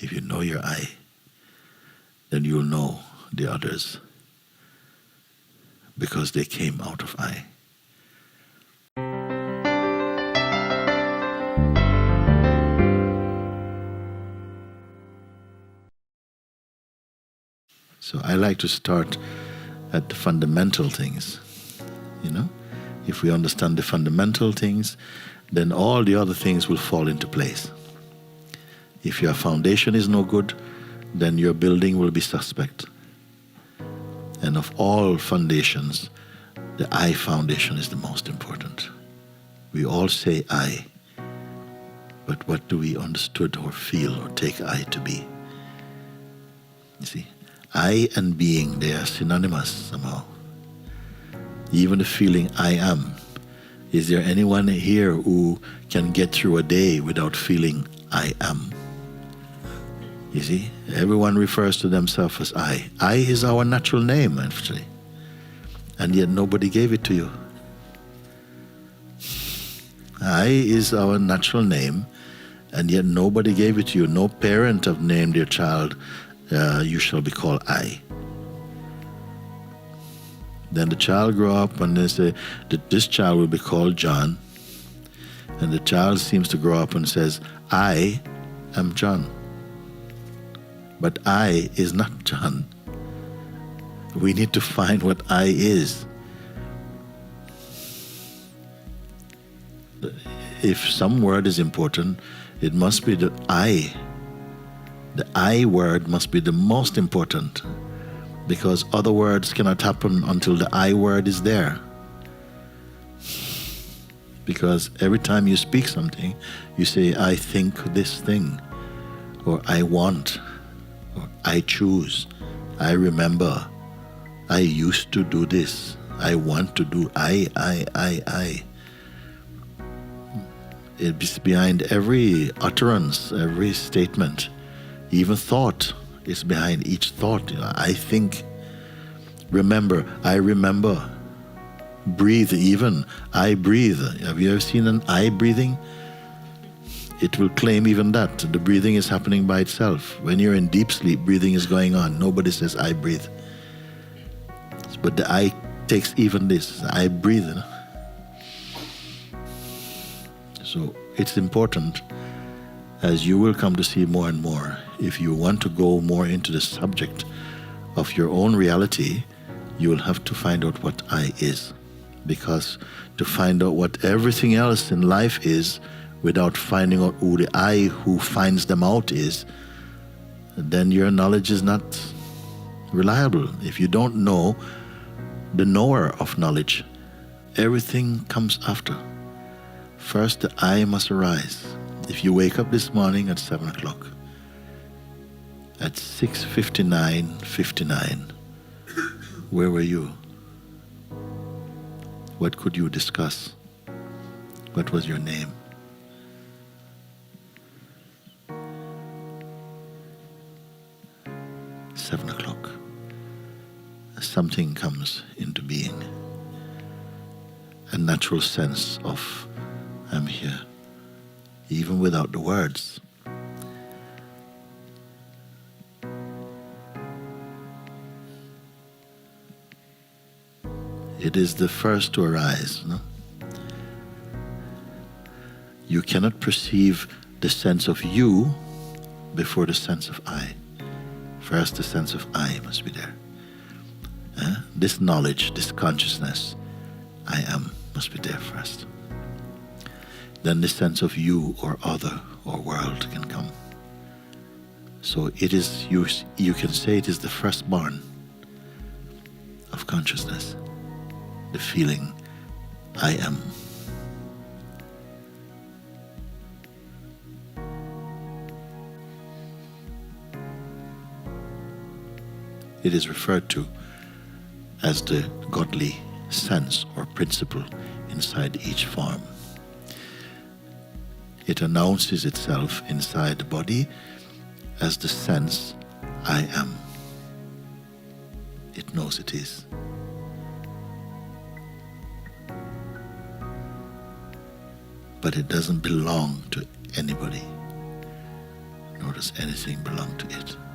If you know your I, then you'll know the others, because they came out of I. So I like to start at the fundamental things, you know. If we understand the fundamental things, then all the other things will fall into place. If your foundation is no good, then your building will be suspect. And of all foundations, the I foundation is the most important. We all say I, but what do we understood or feel or take I to be? You see, I and being, they are synonymous somehow. Even the feeling I am. Is there anyone here who can get through a day without feeling I am? You see, everyone refers to themselves as I. I is our natural name, actually. And yet nobody gave it to you. I is our natural name, and yet nobody gave it to you. No parent have named their child, you shall be called I. Then the child grow up and they say that this child will be called John. And the child seems to grow up and says, I am John. But I is not John. We need to find what I is. If some word is important, it must be the I. The I word must be the most important, because other words cannot happen until the I word is there. Because every time you speak something, you say, I think this thing, or I want, or I choose, I remember, I used to do this, I want to do, I. It's behind every utterance, every statement, even thought is behind each thought. I think, remember, I remember, breathe even, I breathe. Have you ever seen an I breathing? It will claim even that. The breathing is happening by itself. When you're in deep sleep, breathing is going on. Nobody says I breathe. But the I takes even this, I breathe. So it's important, as you will come to see more and more, if you want to go more into the subject of your own reality, you will have to find out what I is. Because to find out what everything else in life is, without finding out who the I who finds them out is, then your knowledge is not reliable. If you don't know the knower of knowledge, everything comes after. First, the I must arise. If you wake up this morning at 7 o'clock, at 6:59, where were you? What could you discuss? What was your name? Seven o'clock. Something comes into being. A natural sense of I'm here, even without the words. It is the first to arise. No? You cannot perceive the sense of you before the sense of I. First, the sense of I must be there. This knowledge, this consciousness, I am, must be there first. Then the sense of you or other or world can come. So it is, you can say it is the firstborn of consciousness, the feeling I am. It is referred to as the godly sense or principle inside each form. It announces itself inside the body as the sense I am. It knows it is. But it doesn't belong to anybody, nor does anything belong to it.